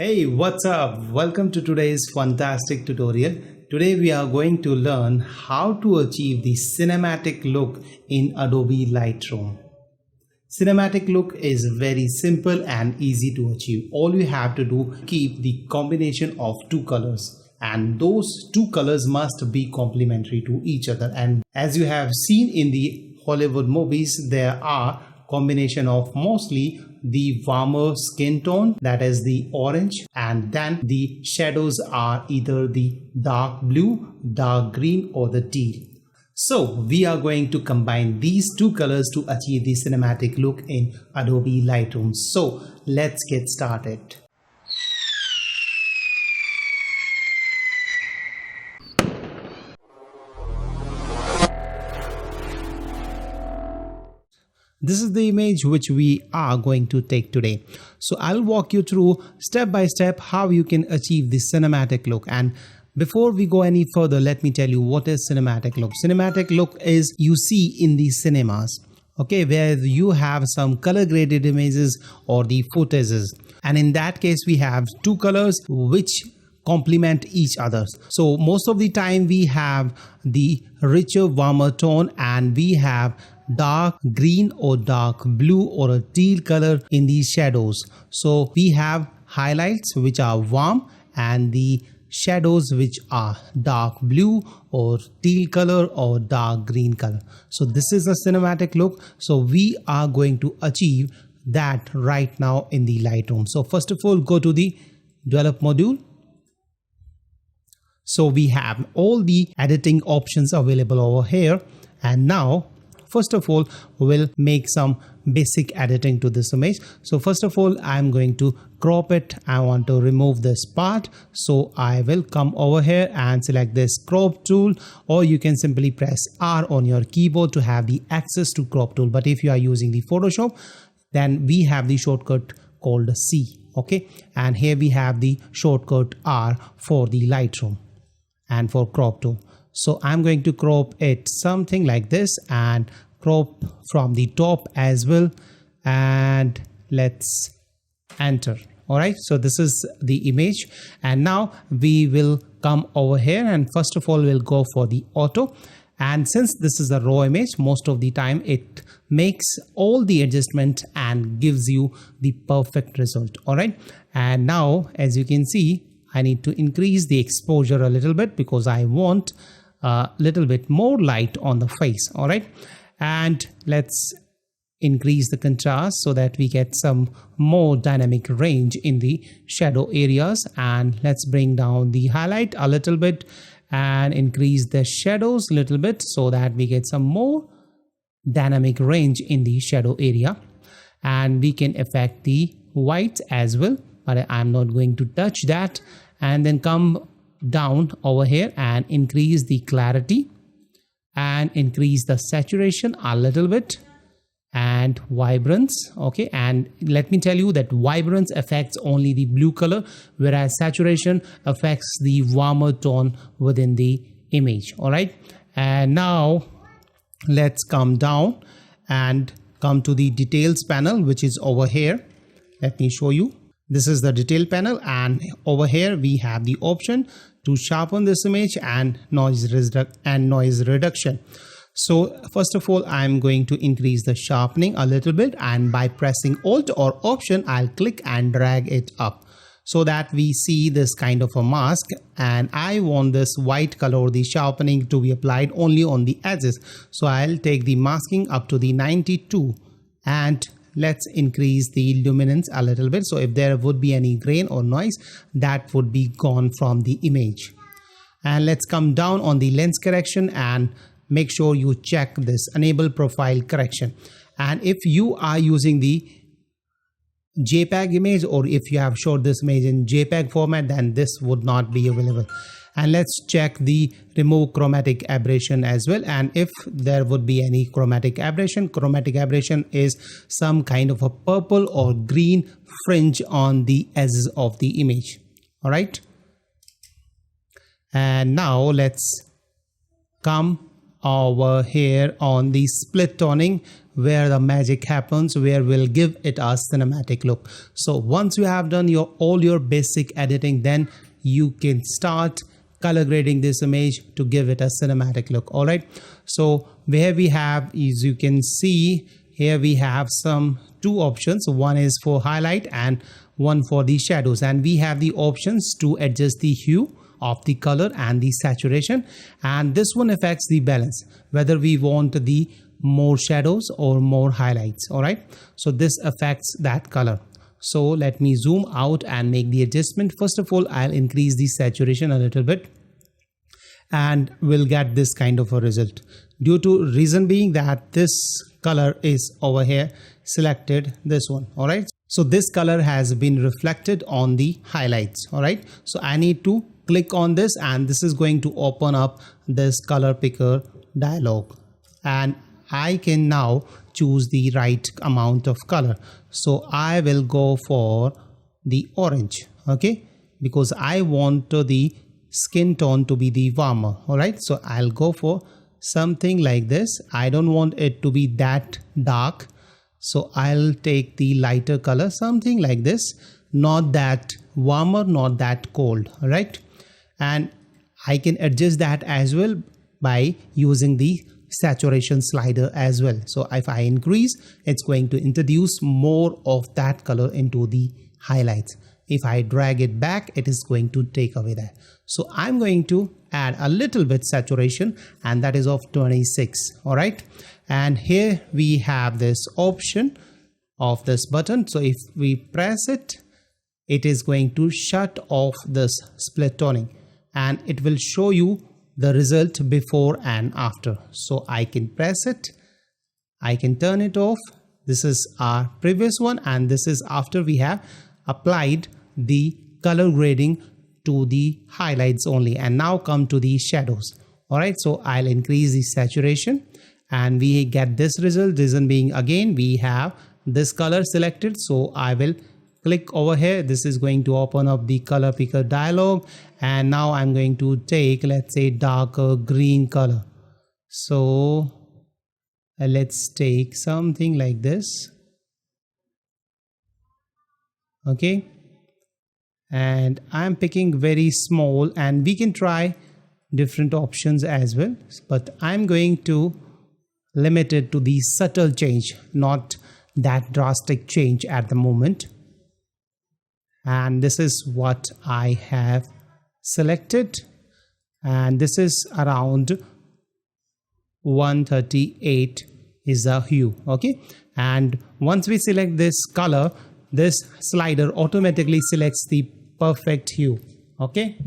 Hey, what's up? Welcome to today's fantastic tutorial. Today we are going to learn how to achieve the cinematic look in Adobe Lightroom. Cinematic look is very simple and easy to achieve. All you have to do is keep the combination of two colors, and those two colors must be complementary to each other. And as you have seen in the Hollywood movies, there are combination of mostly the warmer skin tone, that is the orange, and then the shadows are either the dark blue, dark green or the teal. So we are going to combine these two colors to achieve the cinematic look in Adobe Lightroom. So let's get started. This is the image which we are going to take today. So I'll walk you through step by step how you can achieve the cinematic look. And before we go any further, let me tell you what is cinematic look. Cinematic look is you see in the cinemas, okay, where you have some color graded images or the footages. And in that case, we have two colors which complement each other. So most of the time we have the richer, warmer tone, and we have dark green or dark blue or a teal color in these shadows. So we have highlights which are warm and the shadows which are dark blue or teal color or dark green color. So this is a cinematic look. So we are going to achieve that right now in the Lightroom. So first of all, go to the develop module. So we have all the editing options available over here, and now first of all, we'll make some basic editing to this image. So first of all, I'm going to crop it. I want to remove this part. So I will come over here and select this crop tool, or you can simply press R on your keyboard to have the access to crop tool. But if you are using the Photoshop, then we have the shortcut called C. Okay. And here we have the shortcut R for the Lightroom and for crop tool. So I'm going to crop it something like this and crop from the top as well, and let's enter. All right, so this is the image, and now we will come over here and first of all we'll go for the auto. And since this is a raw image, most of the time it makes all the adjustment and gives you the perfect result. All right, and now as you can see, I need to increase the exposure a little bit because I want a little bit more light on the face. All right, and let's increase the contrast so that we get some more dynamic range in the shadow areas, and let's bring down the highlight a little bit and increase the shadows a little bit so that we get some more dynamic range in the shadow area. And we can affect the white as well, but I'm not going to touch that. And then come down over here and increase the clarity and increase the saturation a little bit and vibrance. Okay, and let me tell you that vibrance affects only the blue color, whereas saturation affects the warmer tone within the image. All right, and now let's come down and come to the details panel, which is over here. Let me show you. This is the detail panel, and over here we have the option to sharpen this image and noise reduction. So first of all, I'm going to increase the sharpening a little bit, and by pressing Alt or Option, I'll click and drag it up so that we see this kind of a mask. And I want this white color, the sharpening, to be applied only on the edges. So I'll take the masking up to the 92 and let's increase the luminance a little bit. So if there would be any grain or noise, that would be gone from the image. And let's come down on the lens correction and make sure you check this enable profile correction. And if you are using the JPEG image, or if you have showed this image in JPEG format, then this would not be available. And let's check the remove chromatic aberration as well. And if there would be any chromatic aberration is some kind of a purple or green fringe on the edges of the image. All right, and now let's come over here on the split toning, where the magic happens, where we'll give it a cinematic look. So once you have done all your basic editing, then you can start color grading this image to give it a cinematic look. All right, so where we have, as you can see here, we have two options. One is for highlight and one for the shadows, and we have the options to adjust the hue of the color and the saturation, and this one affects the balance, whether we want the more shadows or more highlights. All right, so this affects that color. So let me zoom out and make the adjustment. First of all, I'll increase the saturation a little bit, and we'll get this kind of a result, due to reason being that this color is over here selected, this one. All right, so this color has been reflected on the highlights. All right, so I need to click on this, and this is going to open up this color picker dialog, and I can now choose the right amount of color. So I will go for the orange, okay, because I want the skin tone to be the warmer. All right, so I'll go for something like this. I don't want it to be that dark, so I'll take the lighter color, something like this, not that warmer, not that cold. All right, and I can adjust that as well by using the saturation slider as well. So if I increase, it's going to introduce more of that color into the highlights. If I drag it back, it is going to take away that. So I'm going to add a little bit saturation, and that is of 26. All right, and here we have this option of this button. So if we press it, it is going to shut off this split toning, and it will show you the result before and after. So I can press it, I can turn it off. This is our previous one, and this is after we have applied the color grading to the highlights only. And now come to the shadows. All right, so I'll increase the saturation, and we get this result. Reason being, again, we have this color selected, so I will click over here. This is going to open up the color picker dialog, and now I'm going to take, let's say, darker green color. So let's take something like this, okay, and I'm picking very small, and we can try different options as well, but I'm going to limit it to the subtle change, not that drastic change at the moment. And this is what I have selected, and this is around 138 is the hue, okay. And once we select this color, this slider automatically selects the perfect hue, okay.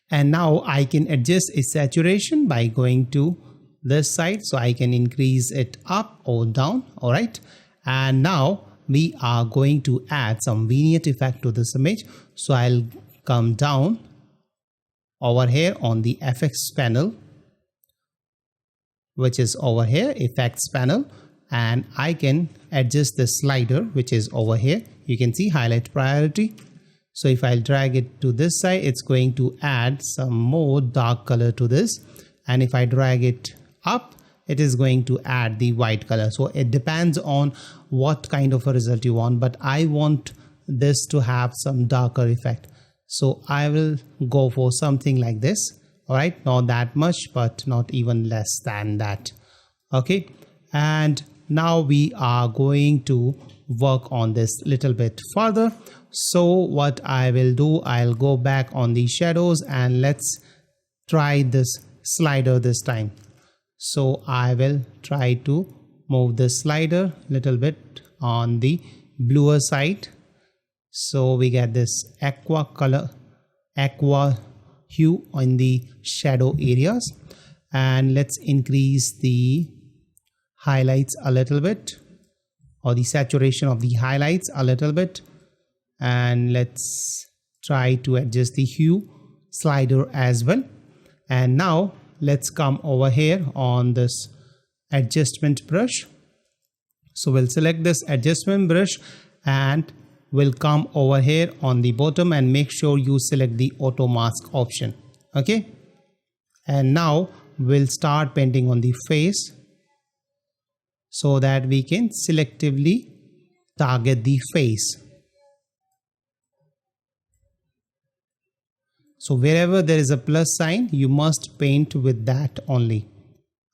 And now I can adjust its saturation by going to this side, so I can increase it up or down. All right, and now we are going to add some vignette effect to this image. So I'll come down over here on the effects panel, which is over here, effects panel, and I can adjust the slider, which is over here. You can see highlight priority. So if I'll drag it to this side, it's going to add some more dark color to this, and if I drag it up, it is going to add the white color. So it depends on what kind of a result you want, but I want this to have some darker effect, so I will go for something like this. All right, not that much, but not even less than that, okay. And now we are going to work on this little bit further. So what I will do, I'll go back on the shadows, and let's try this slider this time. So I will try to move the slider a little bit on the bluer side, so we get this aqua color, aqua hue in the shadow areas. And let's increase the highlights a little bit, or the saturation of the highlights a little bit, and let's try to adjust the hue slider as well. And now let's come over here on this adjustment brush. So we'll select this adjustment brush, and we'll come over here on the bottom and make sure you select the auto mask option, okay. And now we'll start painting on the face so that we can selectively target the face. So wherever there is a plus sign, you must paint with that only.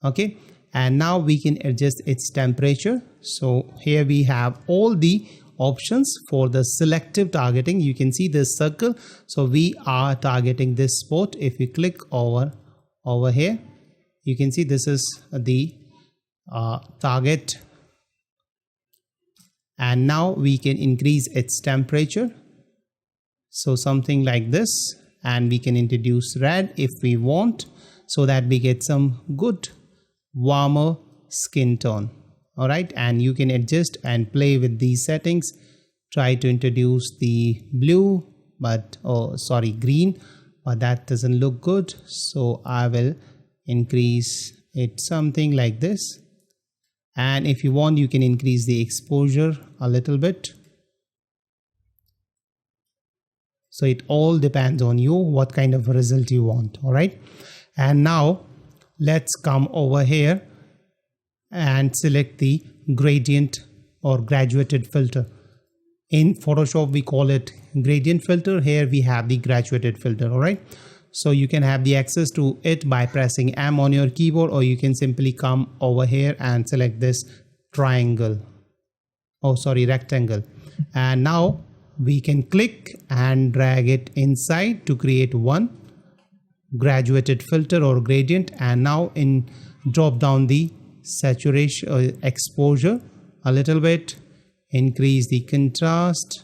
Okay, and now we can adjust its temperature. So here we have all the options for the selective targeting. You can see this circle, so we are targeting this spot. If we click over here, you can see this is the target, and now we can increase its temperature, so something like this, and we can introduce red if we want, so that we get some good warmer skin tone. All right, and you can adjust and play with these settings. Try to introduce the blue, but green, but that doesn't look good, so I will increase it something like this. And if you want, you can increase the exposure a little bit. So it all depends on you what kind of result you want. All right, and now let's come over here and select the gradient or graduated filter. In Photoshop we call it gradient filter. Here we have the graduated filter. All right, so you can have the access to it by pressing M on your keyboard, or you can simply come over here and select this rectangle, and now we can click and drag it inside to create one graduated filter or gradient. And now drop down the saturation or exposure a little bit, increase the contrast,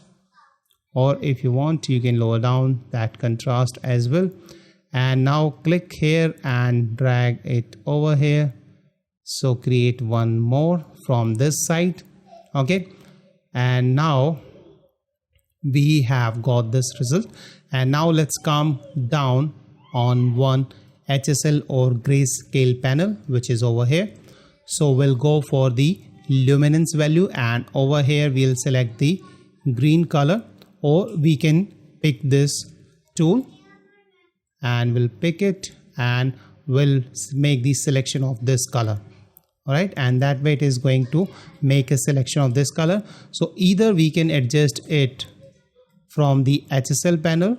or if you want you can lower down that contrast as well. And now click here and drag it over here, so create one more from this side. Okay, and now we have got this result. And now let's come down on one HSL or grayscale panel, which is over here. So we'll go for the luminance value, and over here we'll select the green color, or we can pick this tool and we'll pick it and we'll make the selection of this color. All right, and that way it is going to make a selection of this color. So either we can adjust it from the HSL panel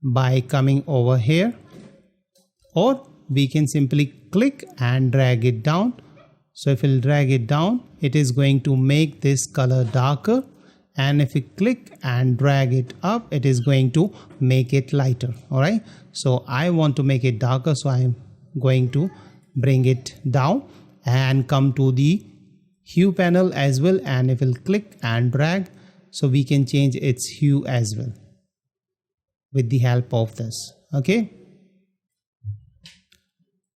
by coming over here, or we can simply click and drag it down. So if we'll drag it down, it is going to make this color darker, and if we click and drag it up, it is going to make it lighter. All right, so I want to make it darker, so I am going to bring it down and come to the hue panel as well, and if we'll click and drag, so we can change its hue as well with the help of this. Okay,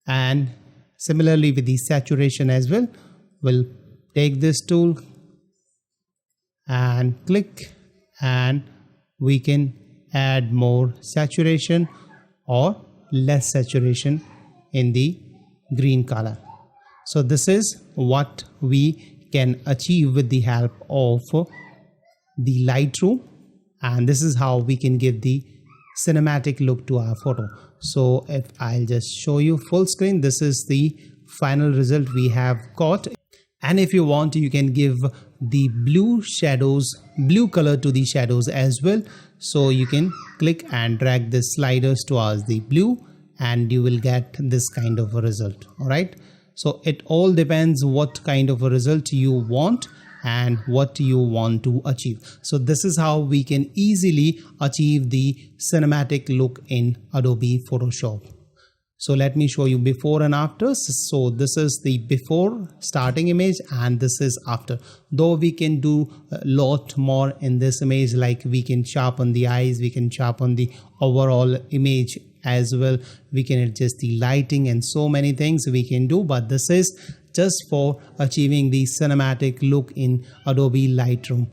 and similarly with the saturation as well, we'll take this tool and click, and we can add more saturation or less saturation in the green color. So this is what we can achieve with the help of the Lightroom, and this is how we can give the cinematic look to our photo. So if I'll just show you full screen, this is the final result we have got. And if you want, you can give the blue color to the shadows as well. So you can click and drag the sliders towards the blue, and you will get this kind of a result. All right, so it all depends what kind of a result you want and what you want to achieve. So this is how we can easily achieve the cinematic look in Adobe Photoshop. So let me show you before and after. So this is the before starting image, and this is after. Though we can do a lot more in this image, like we can sharpen the eyes, we can sharpen the overall image as well, we can adjust the lighting, and so many things we can do, but this is just for achieving the cinematic look in Adobe Lightroom.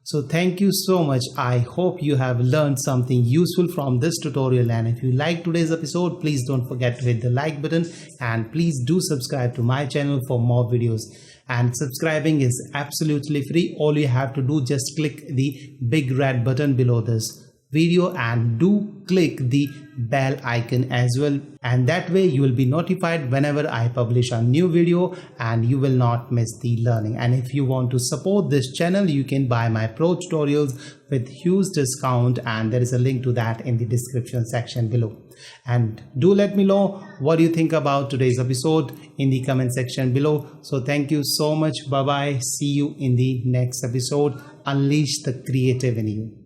So thank you so much. I hope you have learned something useful from this tutorial, and if you like today's episode, please don't forget to hit the like button, and please do subscribe to my channel for more videos. And subscribing is absolutely free. All you have to do, just click the big red button below this video, and do click the bell icon as well, and that way you will be notified whenever I publish a new video and you will not miss the learning. And if you want to support this channel, you can buy my pro tutorials with huge discount, and there is a link to that in the description section below. And do let me know what you think about today's episode in the comment section below. So thank you so much. Bye bye. See you in the next episode. Unleash the creative in you.